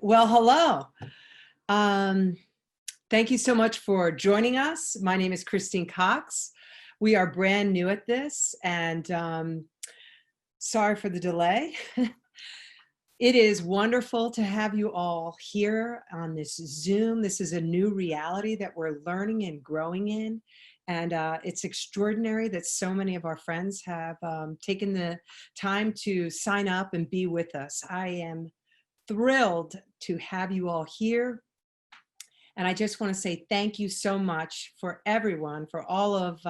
Well, hello. Thank you so much for joining us. My name is Christine Cox. We are brand new at this, and sorry for the delay. It is wonderful to have you all here on this Zoom. This is a new reality that we're learning and growing in. And it's extraordinary that so many of our friends have taken the time to sign up and be with us. I am thrilled to have you all here. And I just want to say thank you so much for everyone, for all of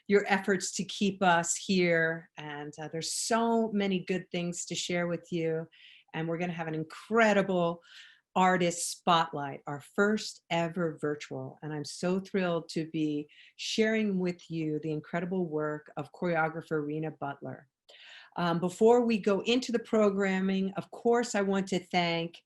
your efforts to keep us here. And there's so many good things to share with you. And we're going to have an incredible artist spotlight, our first ever virtual. And I'm so thrilled to be sharing with you the incredible work of choreographer Rena Butler. Before we go into the programming, of course, I want to thank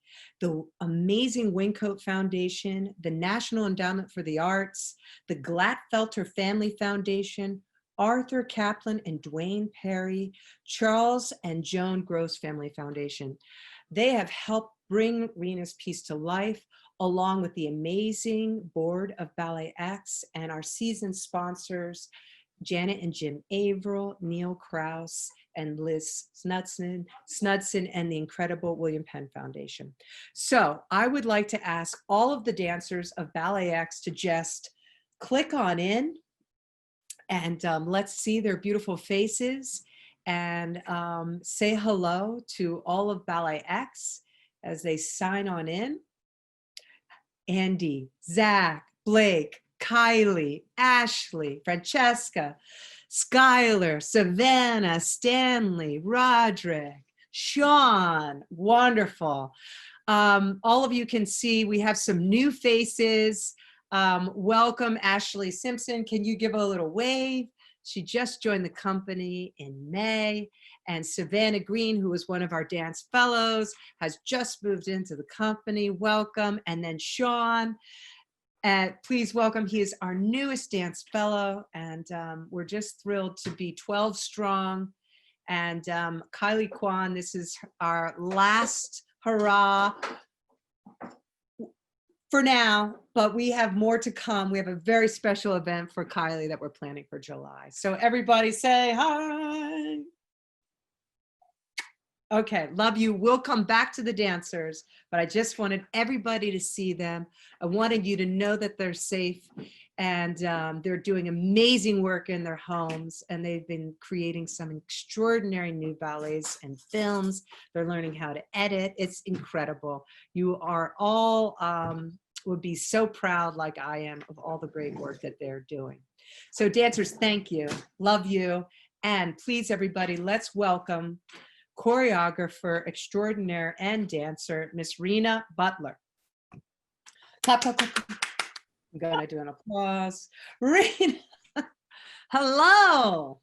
the amazing Wingcoat Foundation, the National Endowment for the Arts, the Glatfelter Family Foundation, Arthur Kaplan and Dwayne Perry, Charles and Joan Gross Family Foundation. They have helped bring Rena's piece to life, along with the amazing board of BalletX and our season sponsors, Janet and Jim Averill, Neil Krause, and Liz Snudson, and the incredible William Penn Foundation. So I would like to ask all of the dancers of BalletX to just click on in and let's see their beautiful faces and say hello to all of BalletX as they sign on in. Andy, Zach, Blake, Kylie, Ashley, Francesca, Skylar, Savannah, Stanley, Roderick, Sean, wonderful. All of you can see we have some new faces. Welcome, Ashley Simpson. Can you give a little wave? She just joined the company in May. And Savannah Green, who was one of our dance fellows, has just moved into the company. Welcome. And then Sean. Please welcome, he is our newest dance fellow, and we're just thrilled to be 12 strong. And Kylie Kwan, this is our last hurrah for now, but we have more to come. We have a very special event for Kylie that we're planning for July. So everybody say hi. Okay, love you. We'll come back to the dancers, but I just wanted everybody to see them. I wanted you to know that they're safe, and they're doing amazing work in their homes, and they've been creating some extraordinary new ballets and films. They're learning how to edit. It's incredible. You are all would be so proud, like I am, of all the great work that they're doing. So dancers, thank you. Love you. And please, everybody, let's welcome choreographer extraordinaire and dancer, Miss Rena Butler. Clap, clap, clap, clap. I'm gonna do an applause. Rena, hello.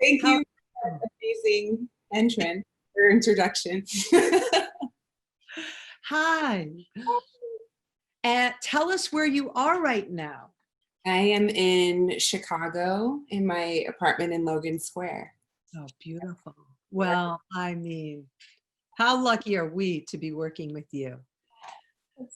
Thank you for an amazing entrance or introduction. Hi. And tell us where you are right now. I am in Chicago in my apartment in Logan Square. Oh, beautiful. Well, I mean, how lucky are we to be working with you?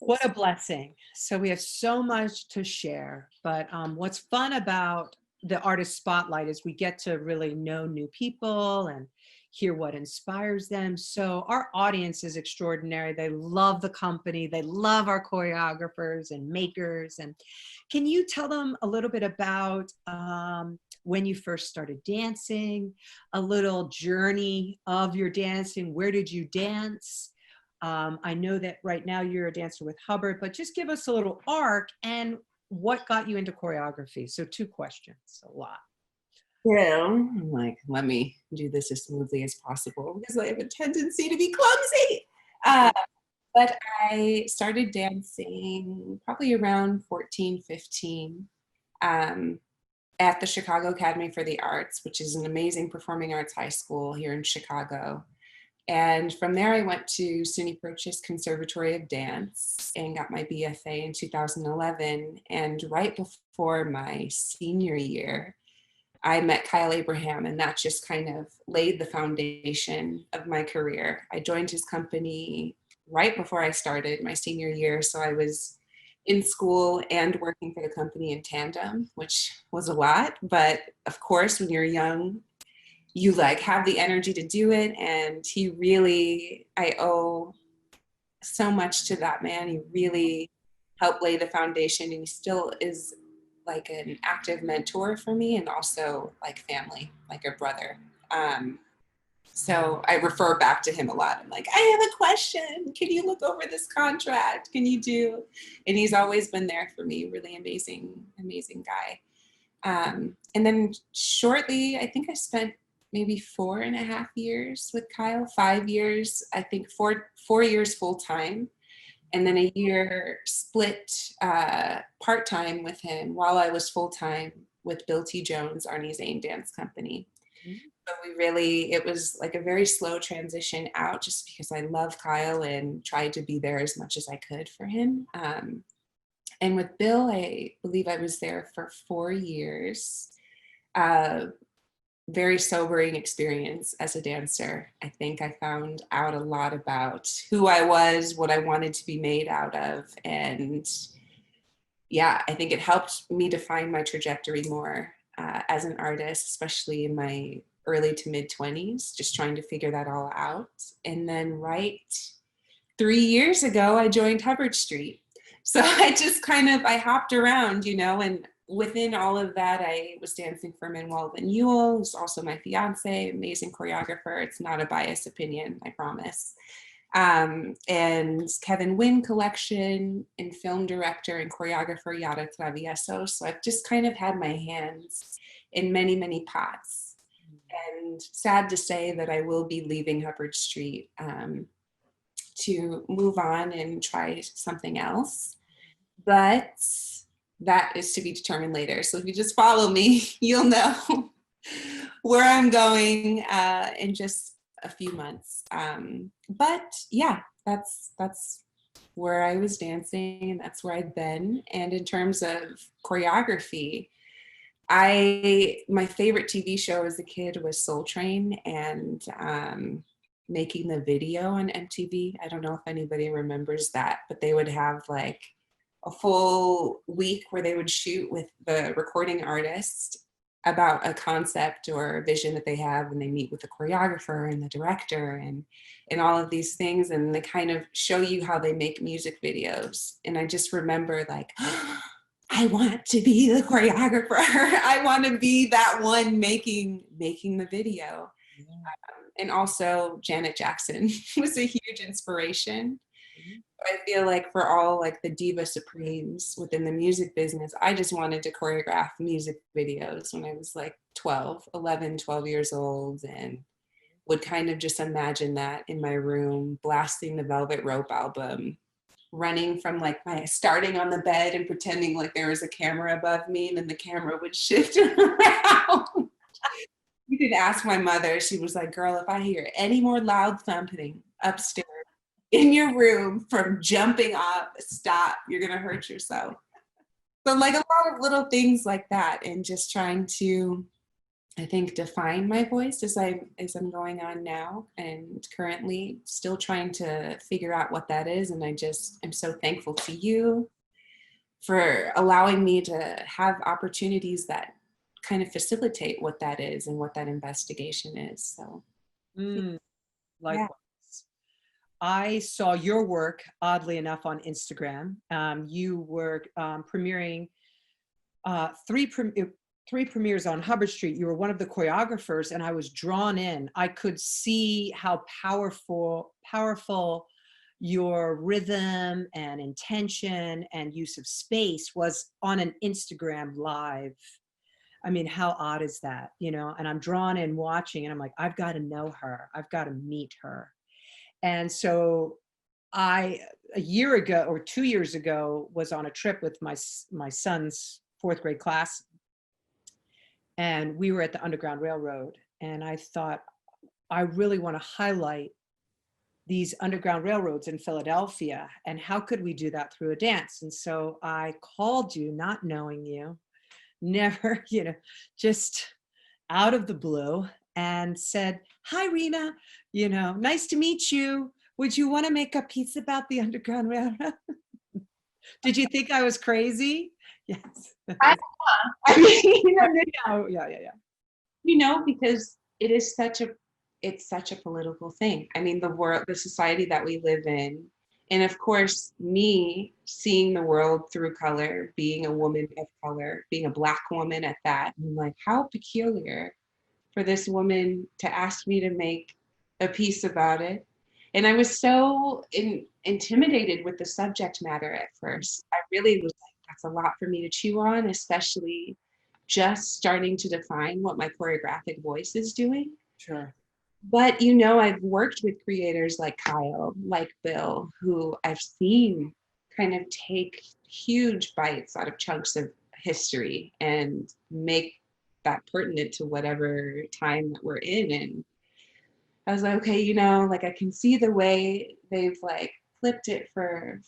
What a blessing. So we have so much to share, but what's fun about the Artist Spotlight is we get to really know new people and hear what inspires them. So our audience is extraordinary. They love the company. They love our choreographers and makers. And can you tell them a little bit about when you first started dancing, a little journey of your dancing? Where did you dance? I know that right now you're a dancer with Hubbard, but just give us a little arc and what got you into choreography. So 2 questions, a lot. Yeah, I'm like, let me do this as smoothly as possible because I have a tendency to be clumsy. But I started dancing probably around 14, 15 at the Chicago Academy for the Arts, which is an amazing performing arts high school here in Chicago. And from there, I went to SUNY Purchase Conservatory of Dance and got my BFA in 2011. And right before my senior year, I met Kyle Abraham, and that just kind of laid the foundation of my career. I joined his company right before I started my senior year. So I was in school and working for the company in tandem, which was a lot. But of course, when you're young, you like have the energy to do it. And he really, I owe so much to that man. He really helped lay the foundation, and he still is like an active mentor for me, and also like family, like a brother. So I refer back to him a lot. I'm like, I have a question. Can you look over this contract? Can you do? And he's always been there for me. Really amazing, amazing guy. And then shortly, I think I spent maybe 4.5 years with Kyle, 5 years, I think 4 years full time, and then a year split part time with him while I was full time with Bill T. Jones, Arnie Zane Dance Company. So it was like a very slow transition out, just because I love Kyle and tried to be there as much as I could for him. And with Bill, I believe I was there for 4 years. Very sobering experience as a dancer. I think I found out a lot about who I was, what I wanted to be made out of. And yeah, I think it helped me define my trajectory more as an artist, especially in my early to mid 20s, just trying to figure that all out. And then right 3 years ago, I joined Hubbard Street. So I hopped around, and within all of that, I was dancing for Manuel Van who's also my fiance, amazing choreographer. It's not a biased opinion, I promise. And Kevin Wynn Collection, and film director and choreographer Yara Travieso. So I've just kind of had my hands in many, many pots. And sad to say that I will be leaving Hubbard Street to move on and try something else. But that is to be determined later. So if you just follow me, you'll know where I'm going in just a few months. But yeah, that's where I was dancing, and that's where I've been. And in terms of choreography, my favorite TV show as a kid was Soul Train, and making the video on MTV. I don't know if anybody remembers that, but they would have like a full week where they would shoot with the recording artist about a concept or a vision that they have, and they meet with the choreographer and the director and all of these things, and they kind of show you how they make music videos. And I just remember like, I want to be the choreographer. I want to be that one making the video. And also Janet Jackson was a huge inspiration. I feel like for all like the diva supremes within the music business, I just wanted to choreograph music videos when I was like 12 years old, and would kind of just imagine that in my room, blasting the Velvet Rope album, running from like starting on the bed and pretending like there was a camera above me, and then the camera would shift around. You could ask my mother. She was like, girl, if I hear any more loud thumping upstairs in your room from jumping up, stop, you're going to hurt yourself. So like a lot of little things like that, and just trying to, I think, define my voice as I'm going on now, and currently still trying to figure out what that is. And I'm so thankful to you for allowing me to have opportunities that kind of facilitate what that is and what that investigation is. So Likewise. I saw your work, oddly enough, on Instagram. You were premiering three premieres on Hubbard Street. You were one of the choreographers, and I was drawn in. I could see how powerful your rhythm and intention and use of space was on an Instagram live. I mean, how odd is that, And I'm drawn in watching, and I'm like, I've got to know her. I've got to meet her. And so a year ago or 2 years ago was on a trip with my son's fourth grade class. And we were at the Underground Railroad. And I thought, I really want to highlight these Underground Railroads in Philadelphia. And how could we do that through a dance? And so I called you, not knowing you, never, just out of the blue, and said, hi, Rena, nice to meet you. would you want to make a piece about the Underground Railroad? Did you think I was crazy? Yes. I mean, Yeah. because it is it's such a political thing. I mean, the world, the society that we live in, and of course, me seeing the world through color, being a woman of color, being a Black woman at that, I'm like, how peculiar for this woman to ask me to make a piece about it. And I was so intimidated with the subject matter at first. I really was like, that's a lot for me to chew on, especially just starting to define what my choreographic voice is doing. Sure. But I've worked with creators like Kyle, like Bill, who I've seen kind of take huge bites out of chunks of history and make that pertinent to whatever time that we're in. And I was like, okay, like I can see the way they've like flipped it for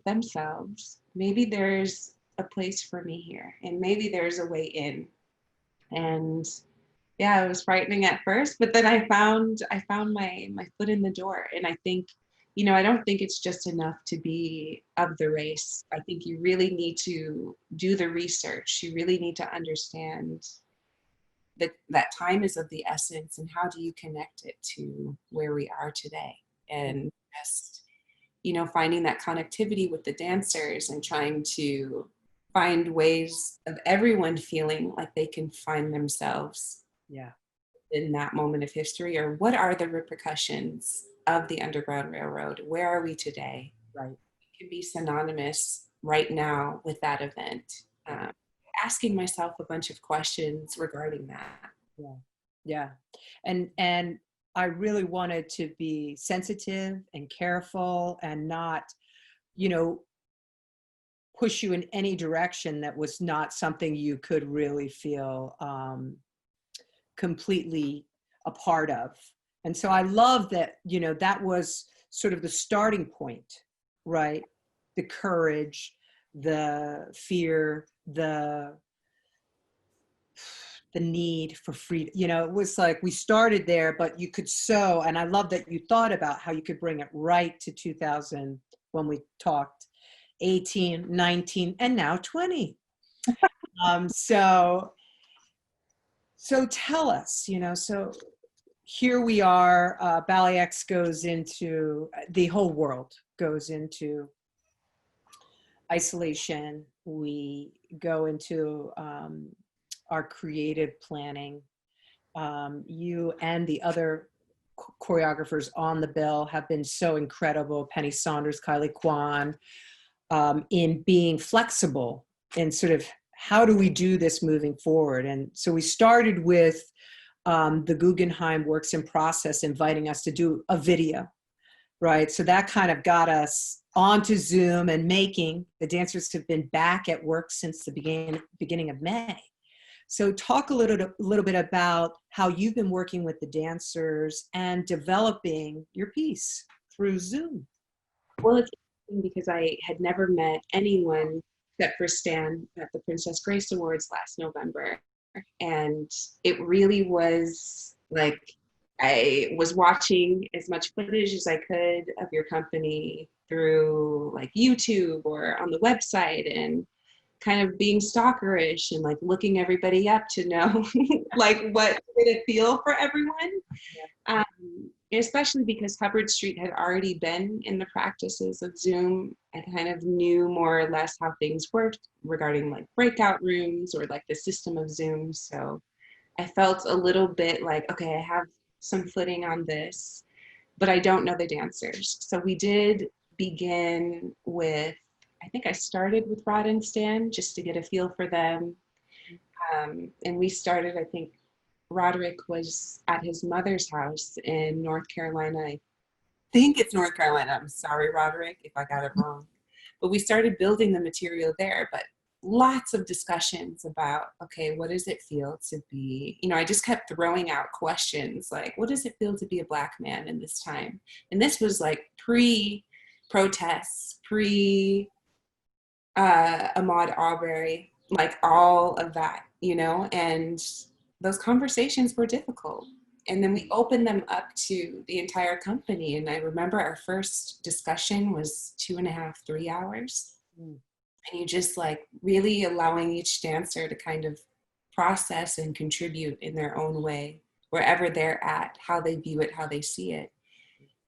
themselves. Maybe there's a place for me here, and maybe there's a way in. And yeah, it was frightening at first, but then I found my foot in the door. And I think, I don't think it's just enough to be of the race. I think you really need to do the research. You really need to understand that time is of the essence, and how do you connect it to where we are today. And just, finding that connectivity with the dancers and trying to find ways of everyone feeling like they can find themselves Yeah. in that moment of history, or what are the repercussions of the Underground Railroad? Where are we today? Right. It can be synonymous right now with that event. Asking myself a bunch of questions regarding that. Yeah. Yeah. And I really wanted to be sensitive and careful and not, you know, push you in any direction that was not something you could really feel completely a part of. And so I love that, that was sort of the starting point, right? The courage, the fear, the need for freedom. It was like we started there, but you could sew. And I love that you thought about how you could bring it right to 2000 when we talked 18, 19, and now 20. So tell us, so here we are, BalletX goes into, the whole world goes into isolation. We go into our creative planning. You and the other choreographers on the bill have been so incredible. Penny Saunders, Kylie Kwan, in being flexible and sort of how do we do this moving forward? And so we started with the Guggenheim Works in Process inviting us to do a video, right? So that kind of got us onto Zoom and making. The dancers have been back at work since the beginning of May. So talk a little bit about how you've been working with the dancers and developing your piece through Zoom. Well, it's interesting because I had never met anyone except for Stan at the Princess Grace Awards last November. And it really was like I was watching as much footage as I could of your company through like YouTube or on the website, and kind of being stalkerish and like looking everybody up to know like what did it feel for everyone. Especially because Hubbard Street had already been in the practices of Zoom. I kind of knew more or less how things worked regarding like breakout rooms or like the system of Zoom. So I felt a little bit like, okay, I have some footing on this, but I don't know the dancers. So we did begin with, I think I started with Rod and Stan just to get a feel for them. And we started, I think, Roderick was at his mother's house in North Carolina. I think it's North Carolina. I'm sorry, Roderick, if I got it wrong. But we started building the material there, but lots of discussions about, okay, what does it feel to be, I just kept throwing out questions like, what does it feel to be a Black man in this time? And this was like pre-protests, Ahmaud Arbery, like all of that, and those conversations were difficult. And then we opened them up to the entire company. And I remember our first discussion was 2.5, 3 hours. Mm. And you just like really allowing each dancer to kind of process and contribute in their own way, wherever they're at, how they view it, how they see it.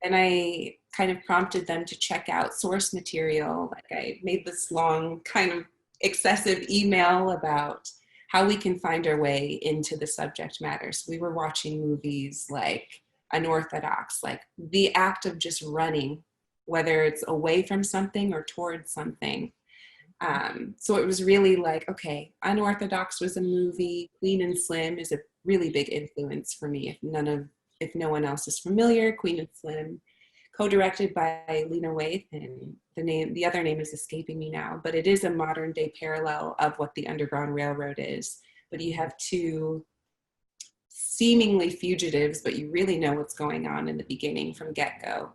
And I kind of prompted them to check out source material. Like I made this long kind of excessive email about how we can find our way into the subject matter. So we were watching movies like Unorthodox, like the act of just running, whether it's away from something or towards something. So it was really like, okay, Unorthodox was a movie. Queen and Slim is a really big influence for me. If no one else is familiar, Queen and Slim, co-directed by Lena Waithe, and the other name is escaping me now, but it is a modern day parallel of what the Underground Railroad is. But you have two seemingly fugitives, but you really know what's going on in the beginning from get-go,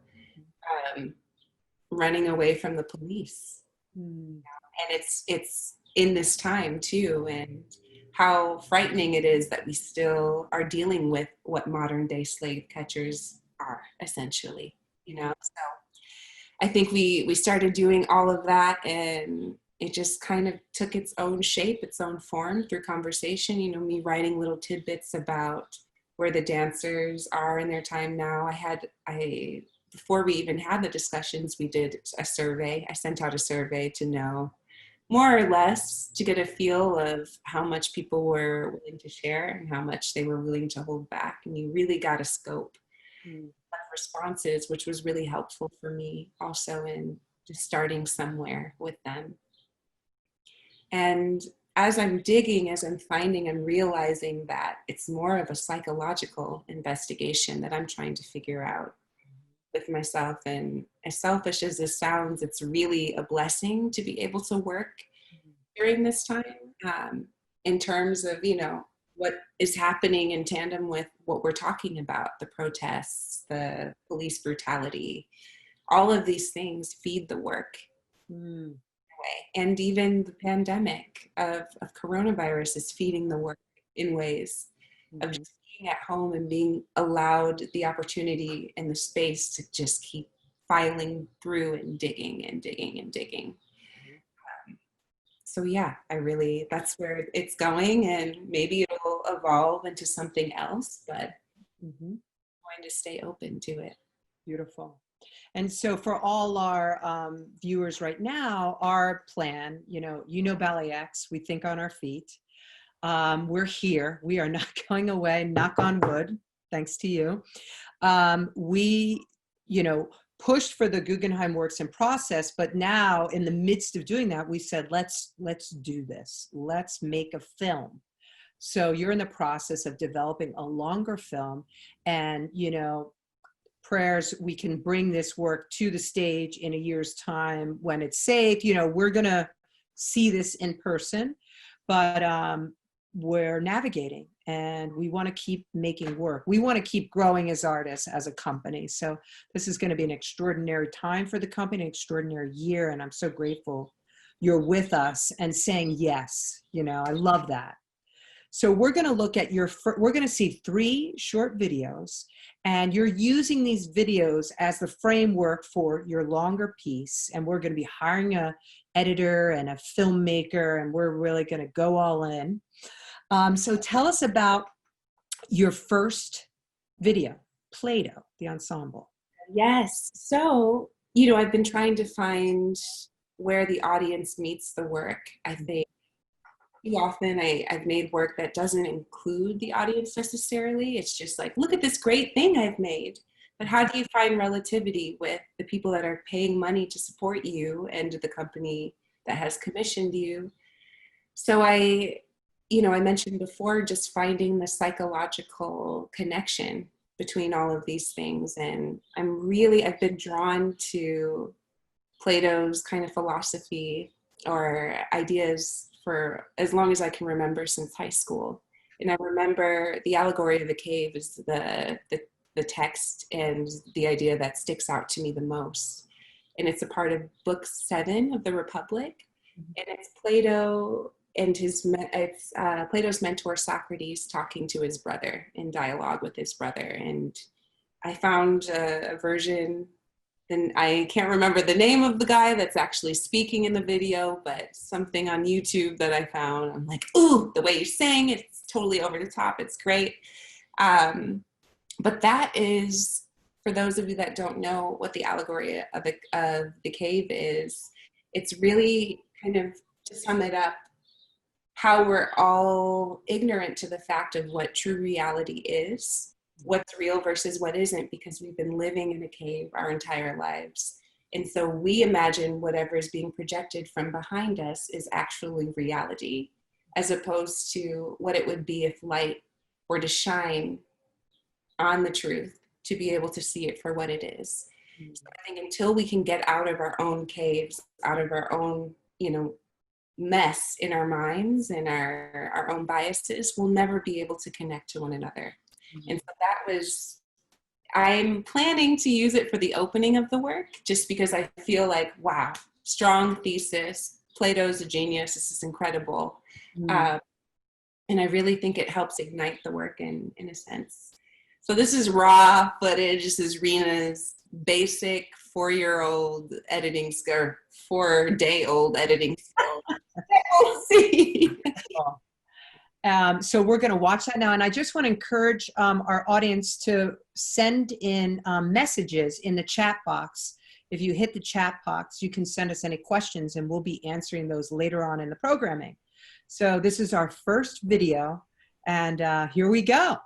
running away from the police. Mm. And it's in this time too, and how frightening it is that we still are dealing with what modern day slave catchers are, essentially, you know. So I think we started doing all of that, and it just kind of took its own shape, its own form through conversation. You know, me writing little tidbits about where the dancers are in their time now. Before we even had the discussions, we did a survey. I sent out a survey to know more or less, to get a feel of how much people were willing to share and how much they were willing to hold back. And you really got a scope of responses, which was really helpful for me also in just starting somewhere with them. And as I'm digging, as I'm finding, I'm realizing that it's more of a psychological investigation that I'm trying to figure out with myself. And as selfish as this sounds, it's really a blessing to be able to work during this time, in terms of, you know, what is happening in tandem with what we're talking about, the protests, the police brutality, all of these things feed the work. And even the pandemic of coronavirus is feeding the work in ways of just being at home and being allowed the opportunity and the space to just keep filing through and digging and digging and digging. So yeah, that's where it's going, and maybe it'll evolve into something else, but I'm going to stay open to it. Beautiful. And so for all our viewers right now, our plan, you know BalletX, we think on our feet. We're here. We are not going away, knock on wood, thanks to you. We, pushed for the Guggenheim Works in Process, but now in the midst of doing that, we said, let's do this. Let's make a film. So you're in the process of developing a longer film, and, prayers we can bring this work to the stage in a year's time when it's safe. We're going to see this in person, but we're navigating, and we want to keep making work. We want to keep growing as artists, as a company. So this is going to be an extraordinary time for the company, an extraordinary year. And I'm so grateful you're with us and saying yes. I love that. So we're going to look at we're going to see 3 short videos, and you're using these videos as the framework for your longer piece. And we're going to be hiring a editor and a filmmaker, and we're really going to go all in. So tell us about your first video, Play-Doh, the ensemble. Yes. So, I've been trying to find where the audience meets the work. I think too often I've made work that doesn't include the audience necessarily. It's just like, look at this great thing I've made. But how do you find relativity with the people that are paying money to support you and the company that has commissioned you? So I mentioned before, just finding the psychological connection between all of these things. And I've been drawn to Plato's kind of philosophy or ideas for as long as I can remember, since high school. And I remember the allegory of the cave is the text and the idea that sticks out to me the most. And it's a part of book 7 of the Republic. And it's Plato and it's Plato's mentor Socrates talking to his brother, in dialogue with his brother. And I found a version, and I can't remember the name of the guy that's actually speaking in the video, but something on YouTube that I found. I'm like, ooh, the way you're saying it, it's totally over the top. It's great. But that is, for those of you that don't know what the allegory of the cave is, it's really kind of, to sum it up, how we're all ignorant to the fact of what true reality is, what's real versus what isn't, because we've been living in a cave our entire lives. And so we imagine whatever is being projected from behind us is actually reality, as opposed to what it would be if light were to shine on the truth, to be able to see it for what it is. So I think until we can get out of our own caves, out of our own, mess in our minds and our own biases, we'll never be able to connect to one another. And so that was, I'm planning to use it for the opening of the work, just because I feel like, wow, strong thesis, Plato's a genius, this is incredible. And I really think it helps ignite the work in a sense. So this is raw footage. This is Rena's basic 4-year-old editing skill, 4-day-old editing skill. We'll see. So we're going to watch that now. And I just want to encourage our audience to send in messages in the chat box. If you hit the chat box, you can send us any questions and we'll be answering those later on in the programming. So this is our first video, and here we go.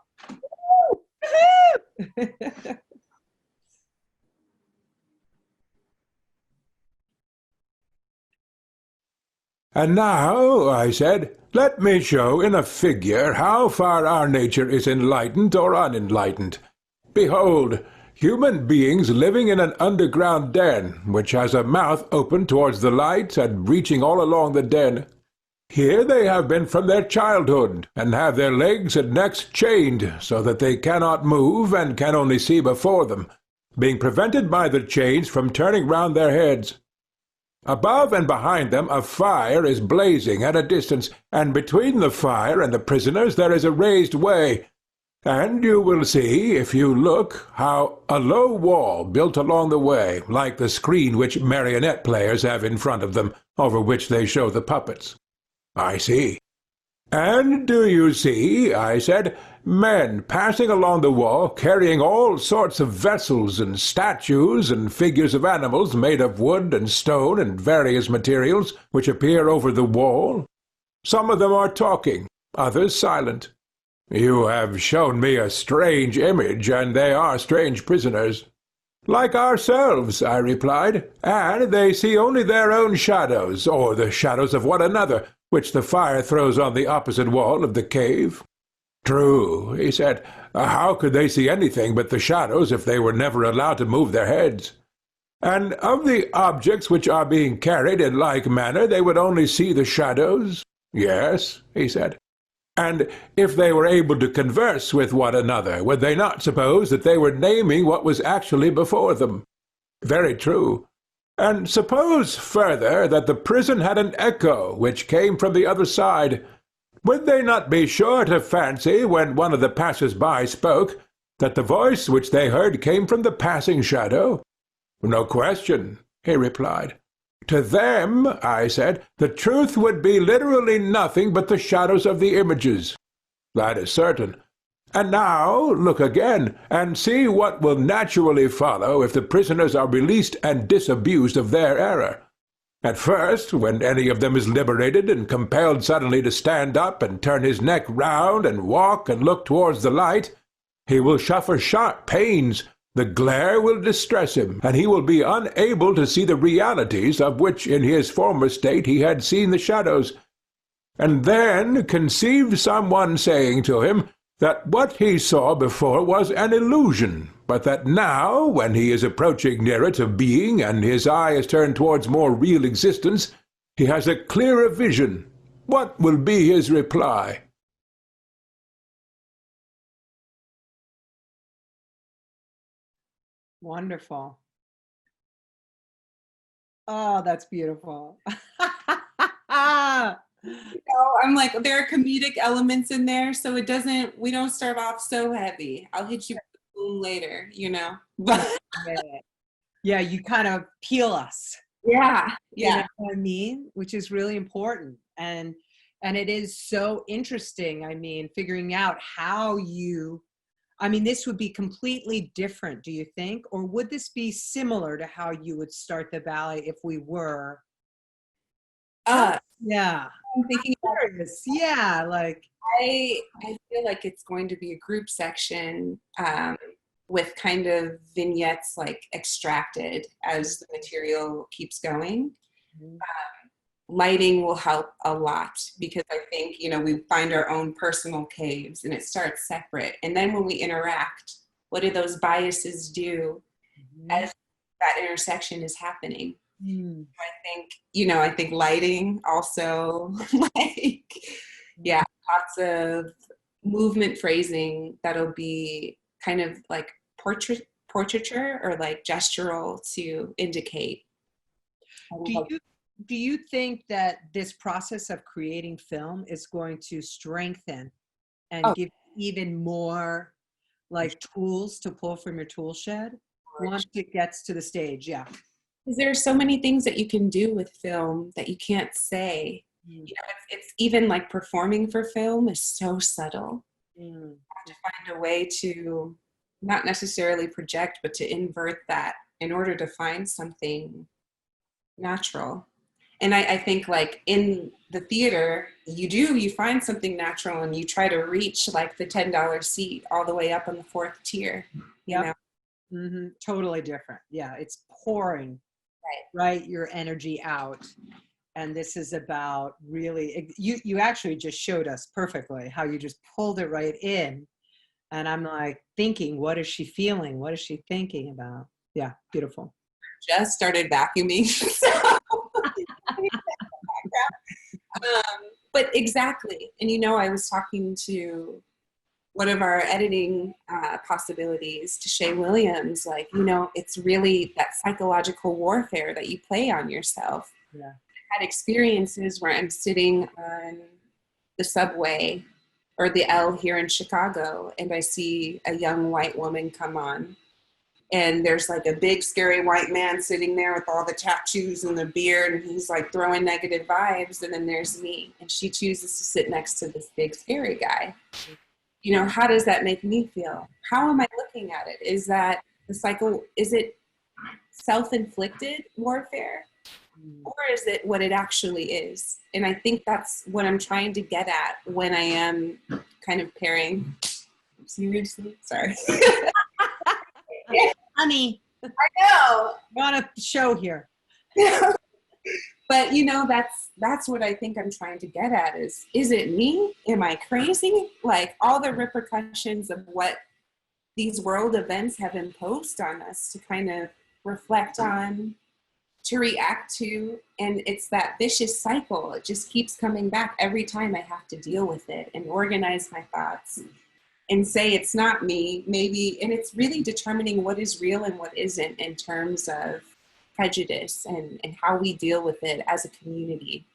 And now, I said, let me show in a figure how far our nature is enlightened or unenlightened. Behold, human beings living in an underground den, which has a mouth open towards the light and reaching all along the den. Here they have been from their childhood, and have their legs and necks chained, so that they cannot move and can only see before them, being prevented by the chains from turning round their heads. Above and behind them a fire is blazing at a distance, and between the fire and the prisoners there is a raised way. And you will see, if you look, how a low wall built along the way, like the screen which marionette players have in front of them, over which they show the puppets. I see. And do you see, I said, men passing along the wall carrying all sorts of vessels and statues and figures of animals made of wood and stone and various materials which appear over the wall? Some of them are talking, others silent. You have shown me a strange image, and they are strange prisoners. Like ourselves, I replied, and they see only their own shadows, or the shadows of one another, which the fire throws on the opposite wall of the cave. True, he said. How could they see anything but the shadows if they were never allowed to move their heads? And of the objects which are being carried in like manner, they would only see the shadows? Yes, he said. And if they were able to converse with one another, would they not suppose that they were naming what was actually before them? Very true. And suppose, further, that the prison had an echo which came from the other side. Would they not be sure to fancy, when one of the passers-by spoke, that the voice which they heard came from the passing shadow? No question, he replied. To them, I said, the truth would be literally nothing but the shadows of the images. That is certain. And now look again, and see what will naturally follow if the prisoners are released and disabused of their error. At first, when any of them is liberated and compelled suddenly to stand up and turn his neck round and walk and look towards the light, he will suffer sharp pains. The glare will distress him, and he will be unable to see the realities of which in his former state he had seen the shadows. And then conceive someone saying to him that what he saw before was an illusion, but that now, when he is approaching nearer to being and his eye is turned towards more real existence, he has a clearer vision. What will be his reply? Wonderful. Oh, that's beautiful. I'm like, there are comedic elements in there, so we don't start off so heavy. I'll hit you with the boom later, But Yeah, you kind of peel us. yeah, You know what I mean? Which is really important. And it is so interesting. I mean, figuring out how this would be completely different, do you think? Or would this be similar to how you would start the ballet if we were? Yeah. I'm thinking about Curious. Yeah, like I feel like it's going to be a group section with kind of vignettes like extracted as the material keeps going. Lighting will help a lot because I think, we find our own personal caves and it starts separate. And then when we interact, what do those biases do as that intersection is happening? I think lighting also lots of movement phrasing that'll be kind of like portraiture or like gestural to indicate. Do you think that this process of creating film is going to strengthen and give even more like tools to pull from your tool shed once it gets to the stage? Yeah. Because there are so many things that you can do with film that you can't say. It's even like performing for film is so subtle. You have to find a way to not necessarily project, but to invert that in order to find something natural. And I think like in the theater, you find something natural and you try to reach like the $10 seat all the way up on the fourth tier, you know? Totally different. Yeah. It's pouring, right? Your energy out. And this is about really, you actually just showed us perfectly how you just pulled it right in. And I'm like thinking, what is she feeling? What is she thinking about? Yeah. Beautiful. Just started vacuuming. But exactly. And I was talking to one of our editing possibilities, to Shay Williams, like, it's really that psychological warfare that you play on yourself. Yeah. I had experiences where I'm sitting on the subway or the L here in Chicago, and I see a young white woman come on. And there's like a big scary white man sitting there with all the tattoos and the beard, and he's like throwing negative vibes. And then there's me, and she chooses to sit next to this big scary guy. How does that make me feel? How am I looking at it? Is that the cycle? Is it self-inflicted warfare? Or is it what it actually is? And I think that's what I'm trying to get at when I am kind of pairing. Seriously? Sorry. Honey, I know. we're on a show here. But that's what I think I'm trying to get at is it me? Am I crazy? Like all the repercussions of what these world events have imposed on us to kind of reflect on, to react to, and it's that vicious cycle. It just keeps coming back every time I have to deal with it and organize my thoughts and say it's not me, maybe, and it's really determining what is real and what isn't in terms of prejudice and how we deal with it as a community.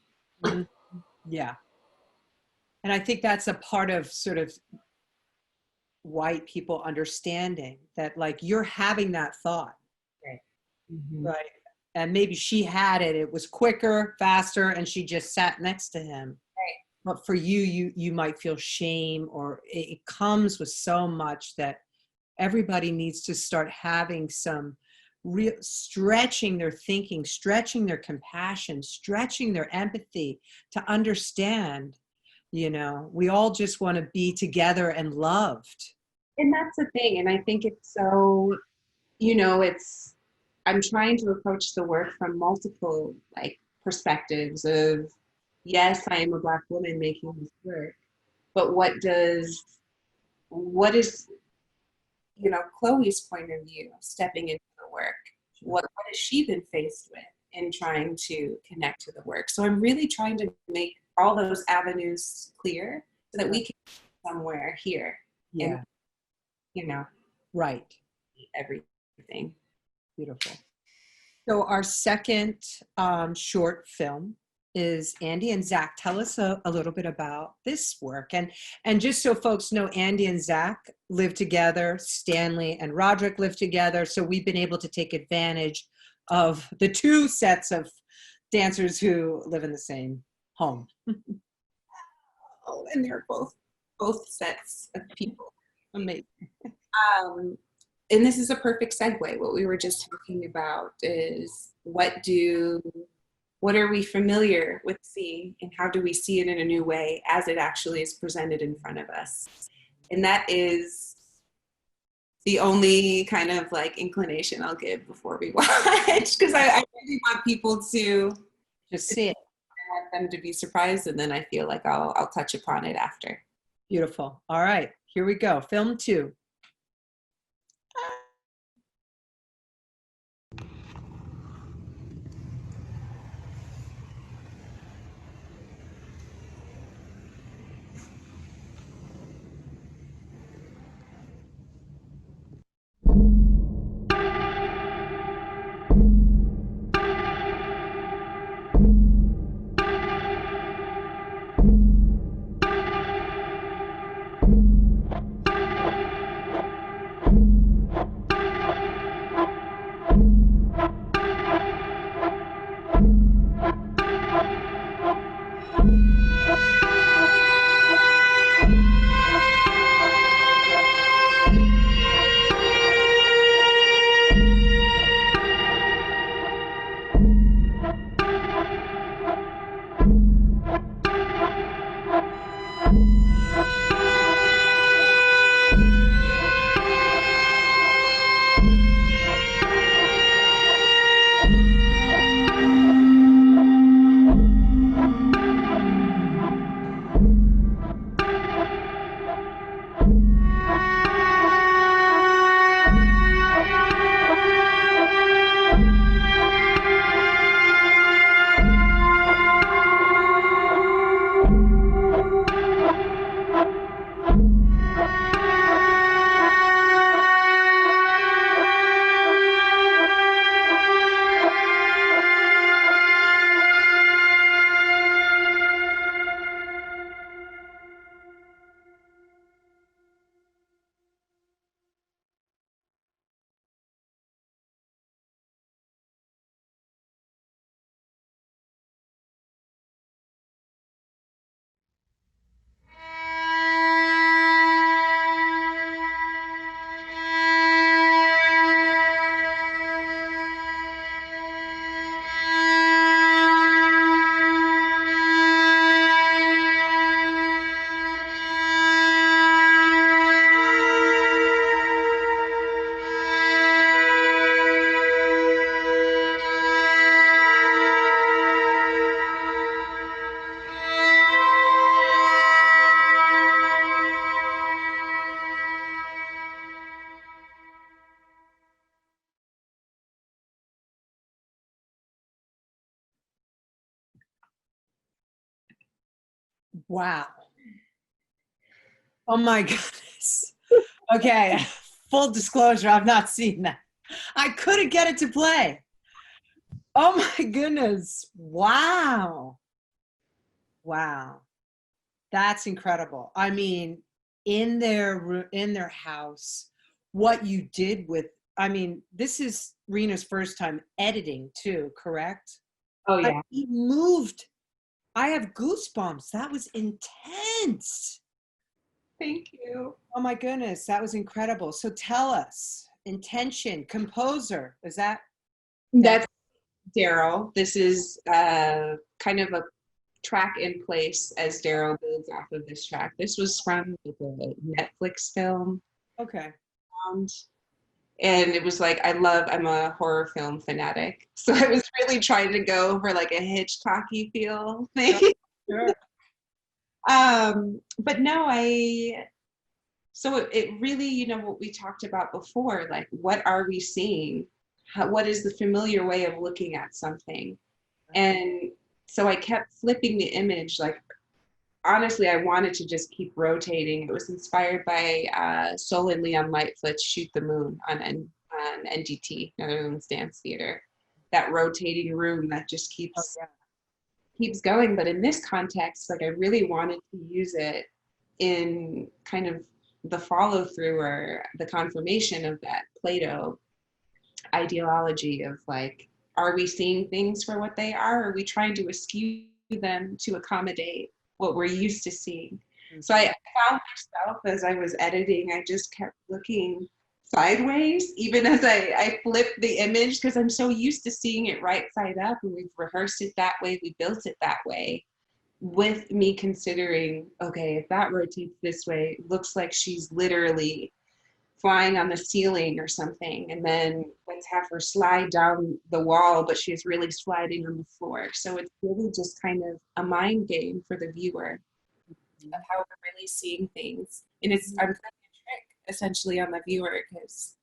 Yeah. And I think that's a part of sort of white people understanding that like you're having that thought. Right. And maybe she had it, it was quicker, faster, and she just sat next to him. But for you might feel shame, or it comes with so much that everybody needs to start having some real stretching their thinking, stretching their compassion, stretching their empathy to understand, we all just want to be together and loved. And that's the thing. And I think it's so, I'm trying to approach the work from multiple perspectives of, yes, I am a Black woman making this work, but what is, Chloe's point of view, stepping into the work? What has she been faced with in trying to connect to the work? So I'm really trying to make all those avenues clear so that we can be somewhere here. Yeah. And, right. Everything. Beautiful. So our second short film is Andy and Zach. Tell us a little bit about this work. And just so folks know, Andy and Zach live together, Stanley and Roderick live together. So we've been able to take advantage of the two sets of dancers who live in the same home. Oh, and they're both sets of people. Amazing. And this is a perfect segue. What we were just talking about is what are we familiar with seeing, and how do we see it in a new way as it actually is presented in front of us? And that is the only kind of like inclination I'll give before we watch, because I really want people to just see it. I want them to be surprised, and then I feel like I'll touch upon it after. Beautiful. All right, here we go. Film 2. Wow. Oh my goodness. Okay, full disclosure, I've not seen that. I couldn't get it to play. Oh my goodness. Wow. Wow. That's incredible. I mean, in their house, what you did with, I mean, this is Rena's first time editing too, correct? Oh yeah. He moved. I have goosebumps. That was intense. Thank you. Oh my goodness, that was incredible. So tell us, intention, composer, is that? That's Daryl. This is kind of a track in place as Daryl builds off of this track. This was from the Netflix film. Okay. And it was like, I'm a horror film fanatic. So I was really trying to go for like a Hitchcocky feel thing. Sure. But no, so it really, you know, what we talked about before, like, what are we seeing? What is the familiar way of looking at something? And so I kept flipping the image. Like, honestly, I wanted to just keep rotating. It was inspired by Sol and Leon Lightfoot's Shoot the Moon on NDT, Netherlands Dance Theater. That rotating room that just keeps keeps going. But in this context, like I really wanted to use it in kind of the follow through or the confirmation of that Plato ideology of like, are we seeing things for what they are? Or are we trying to askew them to accommodate what we're used to seeing? So I found myself as I was editing, I just kept looking sideways, even as I flipped the image, because I'm so used to seeing it right side up, and we've rehearsed it that way, we built it that way, with me considering, okay, if that rotates this way, it looks like she's literally flying on the ceiling or something, and then let's have her slide down the wall, but she's really sliding on the floor. So it's really just kind of a mind game for the viewer of how we're really seeing things. And I'm playing a trick essentially on the viewer, because,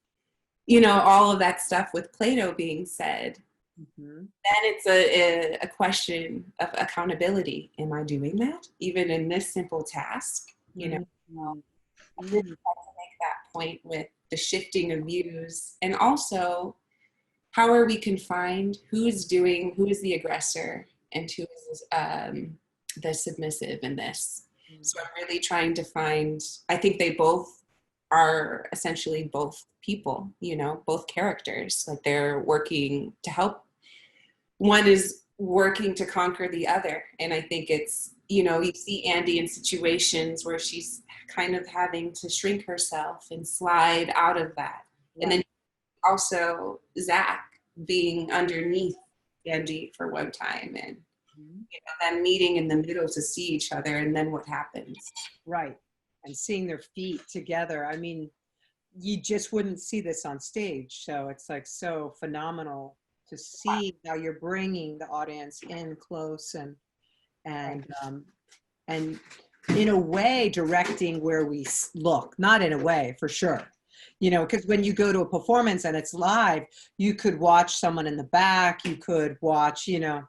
you know, all of that stuff with Plato being said, then it's a question of accountability. Am I doing that? Even in this simple task, you know, I really try to make that point with the shifting of views, and also how are we confined? Who is the aggressor, and who is the submissive in this? So I'm really trying to find, I think they both are essentially both people, you know, both characters, like they're working to help. One is working to conquer the other. And I think it's, you know, you see Andy in situations where she's kind of having to shrink herself and slide out of that. Yeah. And then also Zach being underneath Andy for one time, and you know, then meeting in the middle to see each other, and then what happens. Right. And seeing their feet together. I mean, you just wouldn't see this on stage. So it's like so phenomenal to see how you're bringing the audience in close and in a way directing where we look, not in a way for sure. You know, because when you go to a performance and it's live, you could watch someone in the back, you could watch, you know,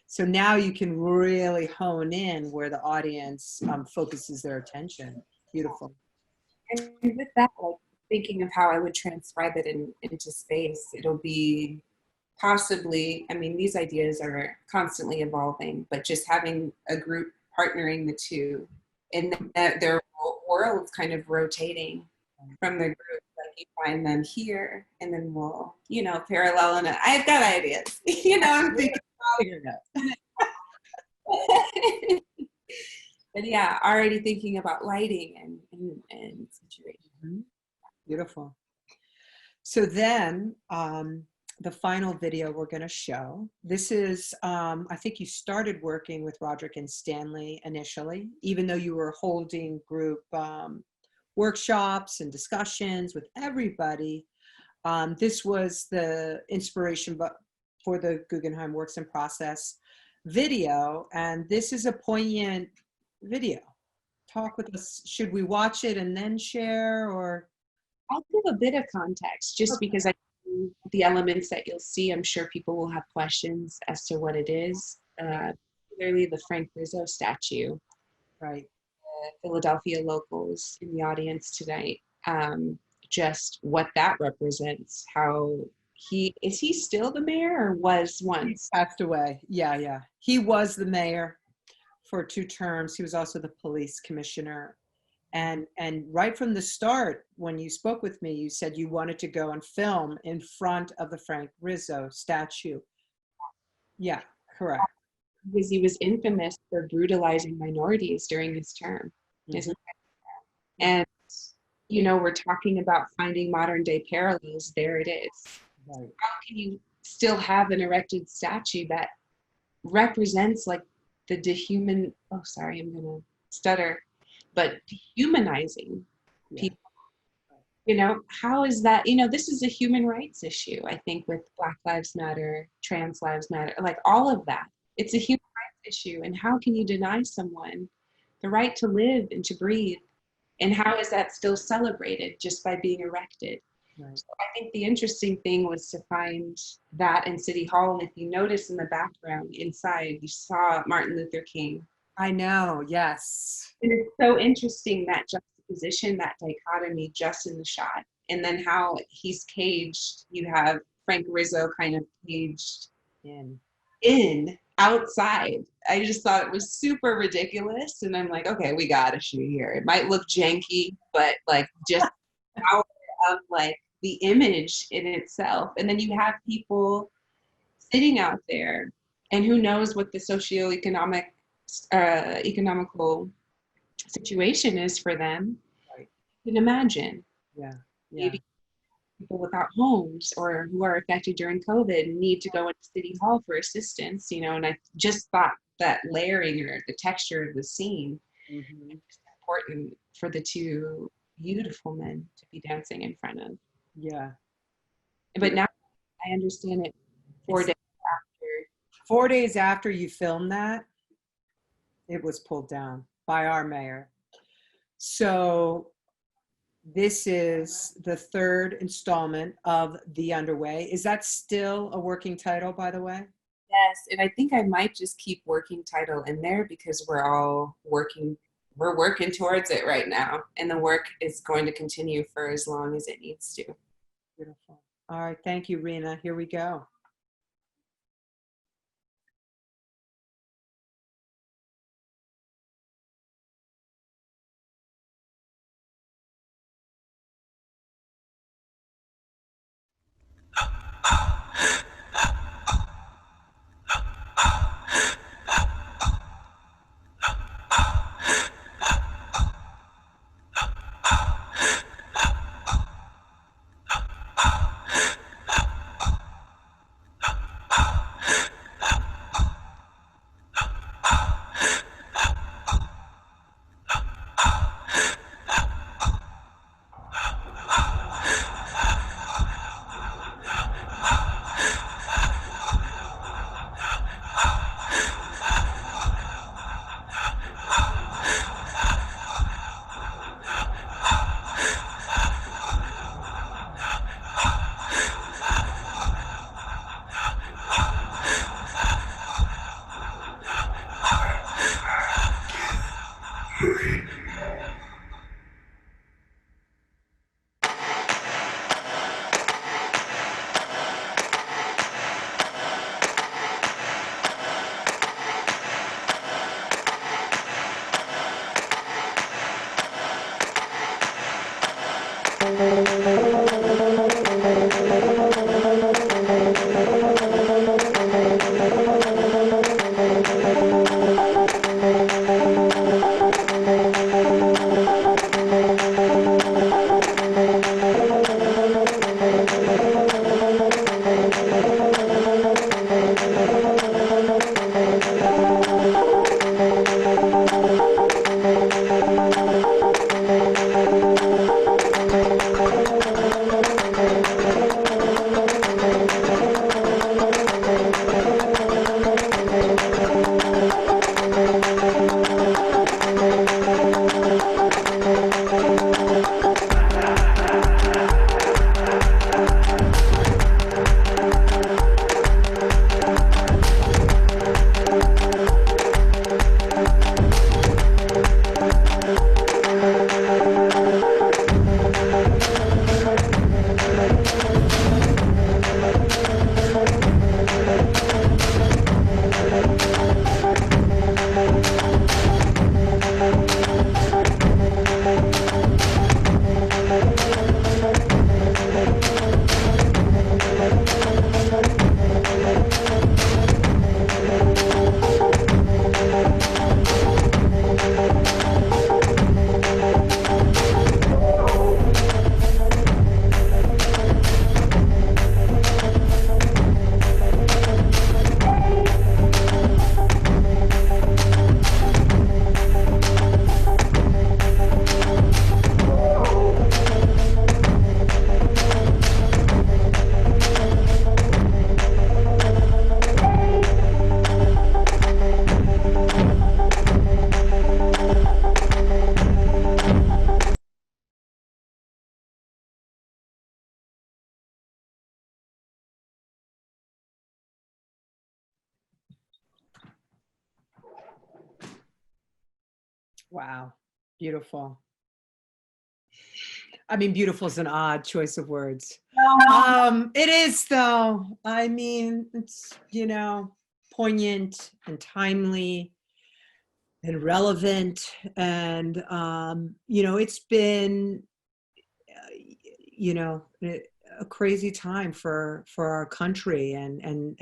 so now you can really hone in where the audience focuses their attention. Beautiful. And with that, like thinking of how I would transcribe it into space, it'll be possibly, I mean, these ideas are constantly evolving, but just having a group partnering the two, and that their worlds kind of rotating from the group. Like you find them here, and then we'll, you know, parallel. And I've got ideas. You know, I'm thinking but yeah, already thinking about lighting and situation. Beautiful. So then the final video we're going to show, this is, I think you started working with Roderick and Stanley initially, even though you were holding group workshops and discussions with everybody. This was the inspiration for the Guggenheim Works in Process video, and this is a poignant video. Talk with us. Should we watch it and then share, or? I'll give a bit of context, just because the elements that you'll see, I'm sure people will have questions as to what it is. Clearly the Frank Rizzo statue. Right. Philadelphia locals in the audience tonight. Just what that represents, how is he still the mayor, or was once? He passed away. Yeah. He was the mayor for 2 terms. He was also the police commissioner. And right from the start, when you spoke with me, you said you wanted to go and film in front of the Frank Rizzo statue. Yeah, correct. Because he was infamous for brutalizing minorities during his term. And, you know, we're talking about finding modern day parallels. There it is. Right. How can you still have an erected statue that represents like the I'm gonna stutter, but dehumanizing people? You know, how is that? You know, this is a human rights issue, I think, with Black Lives Matter, Trans Lives Matter, like all of that. It's a human rights issue. And how can you deny someone the right to live and to breathe? And how is that still celebrated just by being erected? Right. So I think the interesting thing was to find that in City Hall. And if you notice in the background inside, you saw Martin Luther King. I know, yes. And it's so interesting, that juxtaposition, that dichotomy just in the shot. And then how he's caged. You have Frank Rizzo kind of caged in outside. I just thought it was super ridiculous. And I'm like, okay, we got to shoot here. It might look janky, but like just power of like the image in itself. And then you have people sitting out there, and who knows what the socioeconomic economical situation is for them. Right. You can imagine. Yeah. Yeah. Maybe people without homes or who are affected during COVID need to go into City Hall for assistance, you know, and I just thought that layering or the texture of the scene Mhm. is important for the two beautiful men to be dancing in front of. Yeah. But now I understand it 4 days after. 4 days after you filmed that, it was pulled down by our mayor. So this is the third installment of The Underway. Is that still a working title, by the way? Yes, and I think I might just keep working title in there because we're working towards it right now, and the work is going to continue for as long as it needs to. Beautiful. All right. Thank you, Rena. Here we go. Wow. Beautiful. I mean, beautiful is an odd choice of words. It is though. I mean, it's, you know, poignant and timely and relevant. And, it's been, a crazy time for our country. And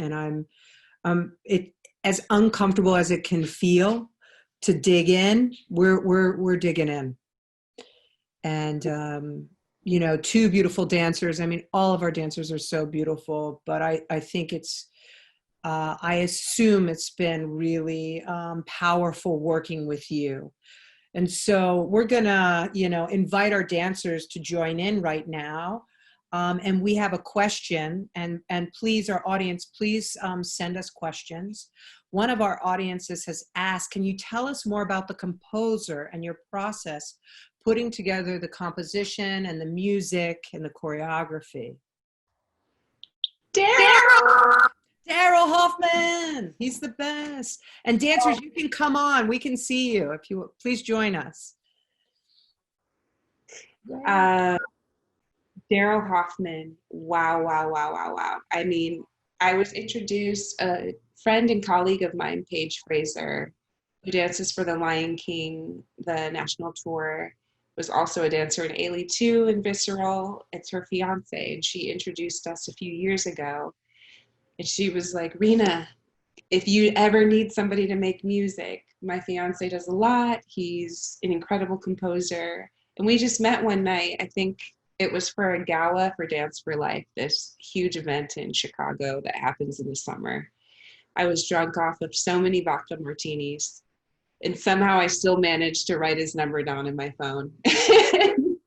it, as uncomfortable as it can feel to dig in, we're digging in. And, two beautiful dancers. I mean, all of our dancers are so beautiful, but I think I assume it's been really powerful working with you. And so we're gonna, invite our dancers to join in right now. And we have a question, and please, our audience, please send us questions. One of our audiences has asked, can you tell us more about the composer and your process putting together the composition and the music and the choreography? Daryl Hoffman, he's the best. And dancers, you can come on. We can see you if you please join us. Daryl Hoffman. Wow, wow, wow, wow, wow. I mean, I was introduced, a friend and colleague of mine, Paige Fraser, who dances for the Lion King, the national tour, was also a dancer in Ailey 2 and Visceral. It's her fiance, and she introduced us a few years ago. And she was like, Rena, if you ever need somebody to make music, my fiance does a lot. He's an incredible composer. And we just met one night. I think it was for a gala for Dance for Life, this huge event in Chicago that happens in the summer. I was drunk off of so many vodka martinis, and somehow I still managed to write his number down in my phone. And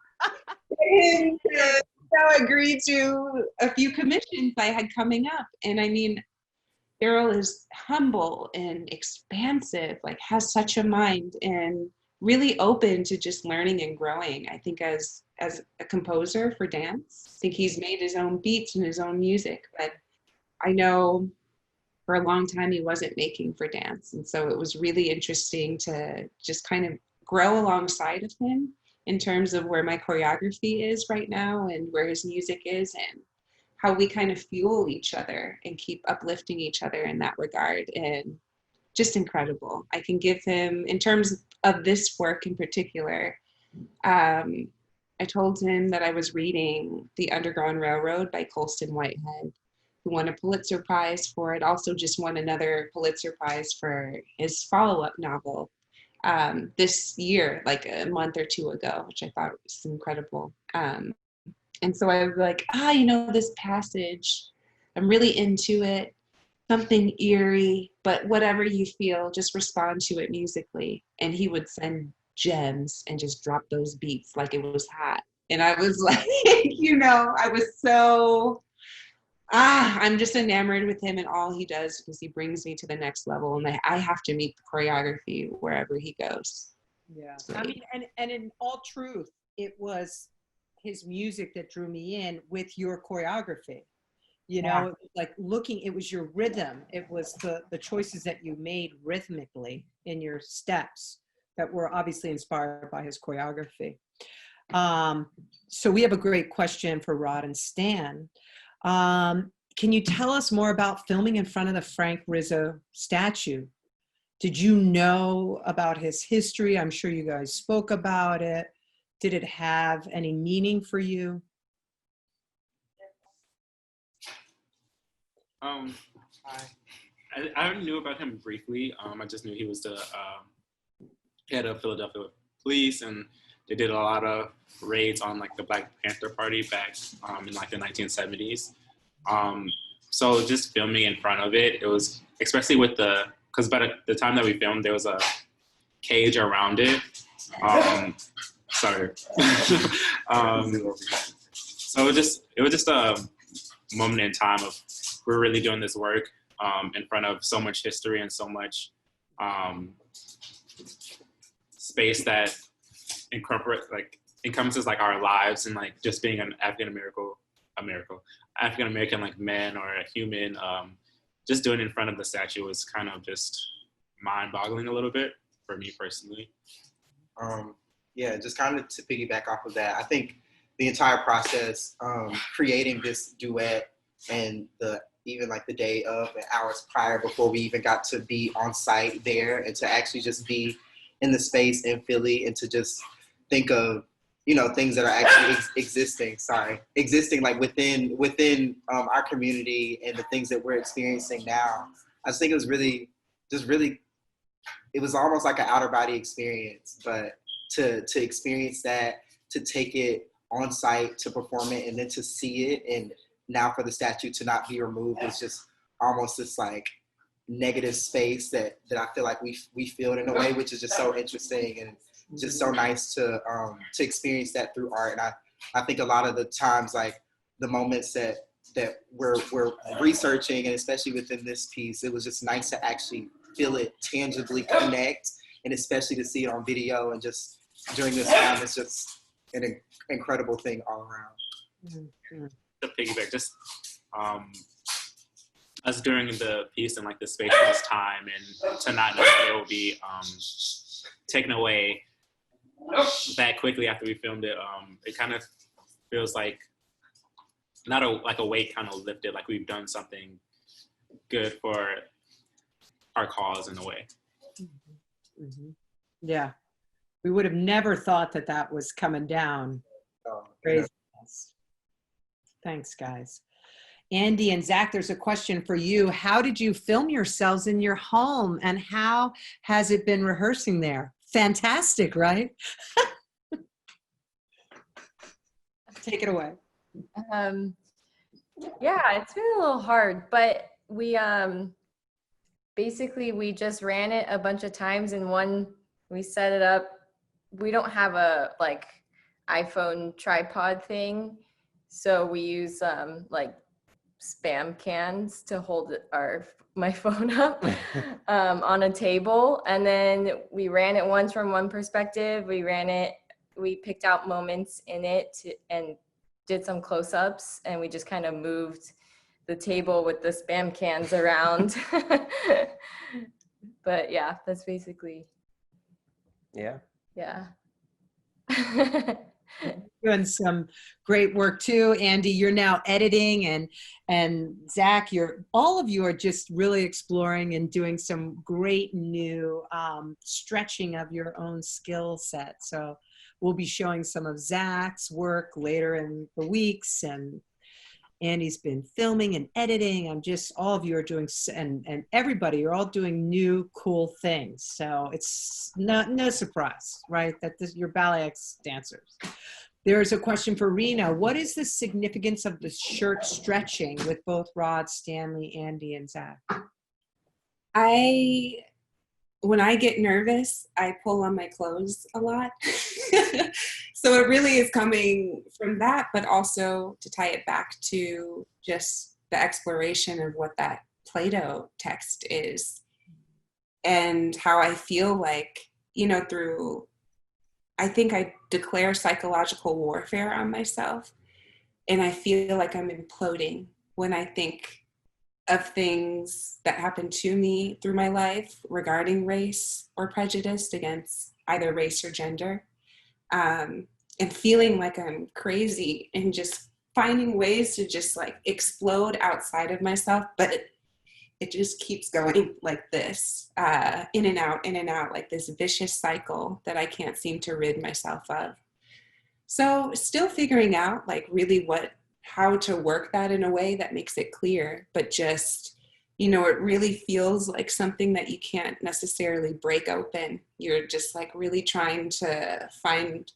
so agreed to a few commissions I had coming up. And I mean, Daryl is humble and expansive, like has such a mind, and really open to just learning and growing. I think as a composer for dance, I think he's made his own beats and his own music, but I know for a long time he wasn't making for dance. And so it was really interesting to just kind of grow alongside of him in terms of where my choreography is right now and where his music is, and how we kind of fuel each other and keep uplifting each other in that regard. And just incredible. I can give him, in terms of this work in particular, I told him that I was reading The Underground Railroad by Colston Whitehead, who won a Pulitzer Prize for it, also just won another Pulitzer Prize for his follow-up novel this year, like a month or two ago, which I thought was incredible. And so I was like, this passage, I'm really into it, something eerie, but whatever you feel, just respond to it musically. And he would send gems and just drop those beats like it was hot. And I was like, I was so, I'm just enamored with him and all he does, because he brings me to the next level. And I have to meet the choreography wherever he goes. Yeah. I mean, and in all truth, it was his music that drew me in with your choreography. Yeah. Like it was your rhythm. It was the choices that you made rhythmically in your steps that were obviously inspired by his choreography. So we have a great question for Rod and Stan. Can you tell us more about filming in front of the Frank Rizzo statue? Did you know about his history? I'm sure you guys spoke about it. Did it have any meaning for you? I knew about him briefly. I just knew he was the head of Philadelphia police, and they did a lot of raids on like the Black Panther Party back in like the 1970s. So just filming in front of it, it was, especially with because by the time that we filmed, there was a cage around it. Sorry. So it was just a moment in time of, we're really doing this work in front of so much history and so much space that encompasses like our lives, and like just being an African American like man or a human, just doing it in front of the statue was kind of just mind-boggling a little bit for me personally. Yeah, just kind of to piggyback off of that, I think the entire process, creating this duet and the even like the day of and hours prior before we even got to be on site there, and to actually just be in the space in Philly and to just think of, things that are actually existing like within our community and the things that we're experiencing now. I just think it was really, it was almost like an outer body experience, but to experience that, to take it on site, to perform it, and then to see it, and now for the statue to not be removed is just almost this like negative space that I feel like we feel it in a way, which is just so interesting and just so nice to experience that through art. And I think a lot of the times, like the moments that we're researching, and especially within this piece, it was just nice to actually feel it tangibly connect, and especially to see it on video. And just during this time, it's just an incredible thing all around. To piggyback, just us during the piece and like the spacious time, and to not know that it will be taken away that quickly after we filmed it. It kind of feels like not a weight kind of lifted, like we've done something good for our cause in a way. Yeah, we would have never thought that was coming down. Crazy. Thanks, guys. Andy and Zach, there's a question for you. How did you film yourselves in your home, and how has it been rehearsing there? Fantastic, right? Take it away. Yeah, it's been a little hard, but we basically we just ran it a bunch of times in we set it up. We don't have a like iPhone tripod thing, so we use like spam cans to hold my phone up on a table, and then we ran it once from one perspective. We picked out moments in it and did some close-ups, and we just kind of moved the table with the spam cans around. But yeah, that's basically. Yeah. Doing some great work too. Andy, you're now editing, and Zach, all of you are just really exploring and doing some great new stretching of your own skill set. So we'll be showing some of Zach's work later in the weeks, and Andy's been filming and editing. All of you are doing, and everybody, you're all doing new cool things. So it's no surprise, right, that you're BalletX dancers. There's a question for Rena. What is the significance of the shirt stretching with both Rod, Stanley, Andy, and Zach? When I get nervous, I pull on my clothes a lot. So it really is coming from that, but also to tie it back to just the exploration of what that Play-Doh text is, and how I feel like, I think I declare psychological warfare on myself, and I feel like I'm imploding when I think of things that happened to me through my life regarding race or prejudice against either race or gender, and feeling like I'm crazy and just finding ways to just like explode outside of myself. But it just keeps going like this, in and out, like this vicious cycle that I can't seem to rid myself of. So still figuring out like really how to work that in a way that makes it clear, but just, it really feels like something that you can't necessarily break open. You're just like really trying to find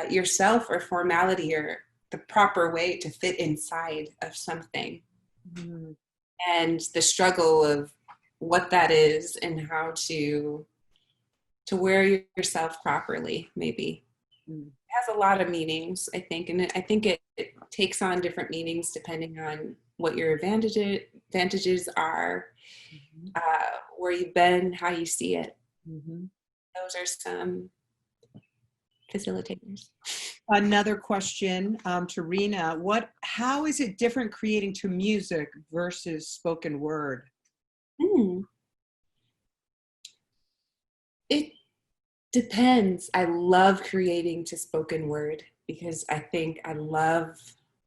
yourself or formality or the proper way to fit inside of something. Mm-hmm. And the struggle of what that is and how to wear yourself properly, maybe. It has a lot of meanings, I think, and I think it takes on different meanings depending on what your advantages are, where you've been, how you see it. Mm-hmm. Those are some facilitators. Another question to Rena. How is it different creating to music versus spoken word? It depends. I love creating to spoken word because I think I love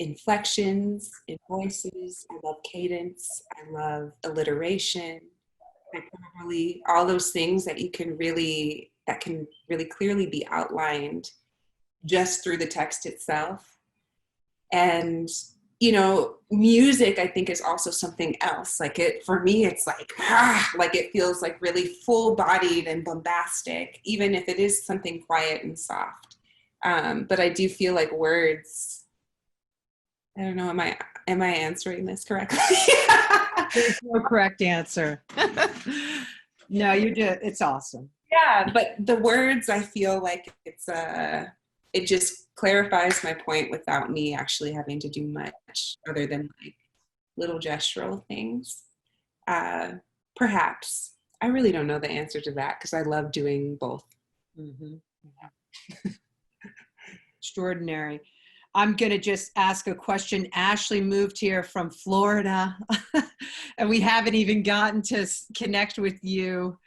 inflections in voices. I love cadence. I love alliteration. Hyperbole, all those things that can really clearly be outlined just through the text itself. And music, I think, is also something else. For me, it's like it feels like really full-bodied and bombastic, even if it is something quiet and soft. But I do feel like words, I don't know, am I answering this correctly? There's no correct answer. No, you did. It's awesome. Yeah, but the words, I feel like it just clarifies my point without me actually having to do much other than like little gestural things. Perhaps. I really don't know the answer to that because I love doing both. Mm-hmm. Extraordinary. I'm going to just ask a question. Ashley moved here from Florida, and we haven't even gotten to connect with you.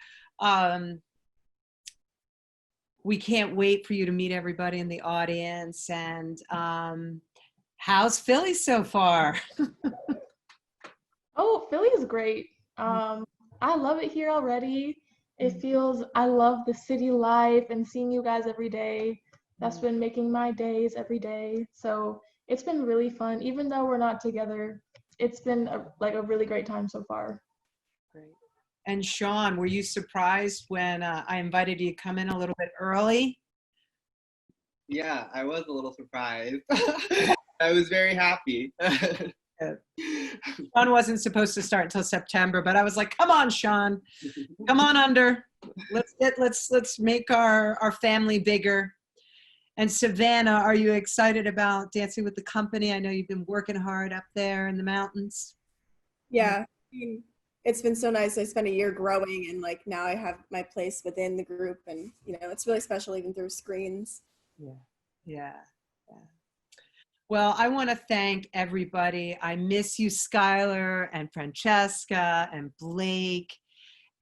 We can't wait for you to meet everybody in the audience. And how's Philly so far? Oh, Philly is great. I love it here already. I love the city life and seeing you guys every day. That's been making my days every day. So it's been really fun. Even though we're not together, it's been a really great time so far. Great. And Sean, were you surprised when I invited you to come in a little bit early? Yeah, I was a little surprised. I was very happy. Sean wasn't supposed to start until September, but I was like, come on, Sean, come on under. Let's make our family bigger. And Savannah, are you excited about Dancing with the Company? I know you've been working hard up there in the mountains. Yeah, I mean, it's been so nice. I spent a year growing, and now I have my place within the group, and it's really special even through screens. Yeah. Well, I want to thank everybody. I miss you, Skylar and Francesca and Blake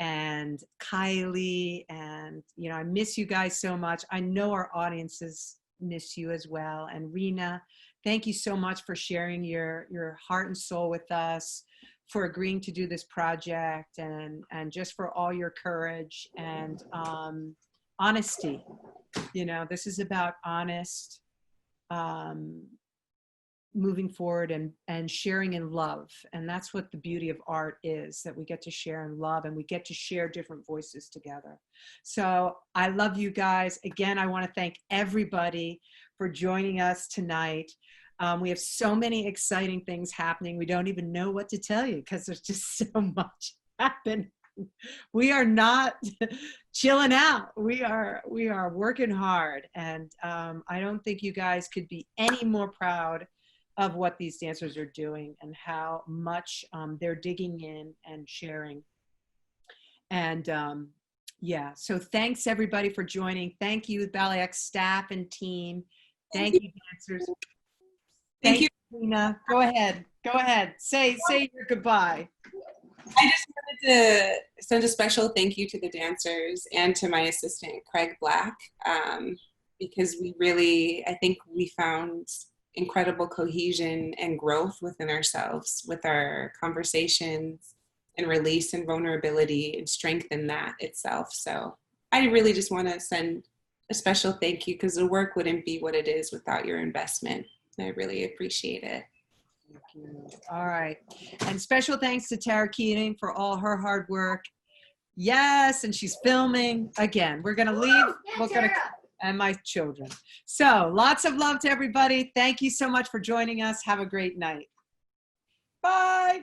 and Kylie, and I miss you guys so much. I know our audiences miss you as well. And Rena, thank you so much for sharing your heart and soul with us, for agreeing to do this project, and just for all your courage and honesty. This is about honest moving forward and sharing in love. And that's what the beauty of art is, that we get to share in love and we get to share different voices together. So I love you guys. Again, I want to thank everybody for joining us tonight. We have so many exciting things happening. We don't even know what to tell you because there's just so much happening. We are not chilling out. We are working hard. And I don't think you guys could be any more proud of what these dancers are doing and how much they're digging in and sharing. And so thanks everybody for joining. Thank you, BalletX staff and team. Thank you, dancers. Thank you, Rena. Go ahead. Say your goodbye. I just wanted to send a special thank you to the dancers and to my assistant, Craig Black, because I think we found incredible cohesion and growth within ourselves with our conversations and release and vulnerability and strength in that itself. So I really just want to send a special thank you because the work wouldn't be what it is without your investment. I really appreciate it. Thank you. All right. And special thanks to Tara Keating for all her hard work. Yes, and she's filming. Again, we're going to leave. And my children. So lots of love to everybody. Thank you so much for joining us. Have a great night. Bye.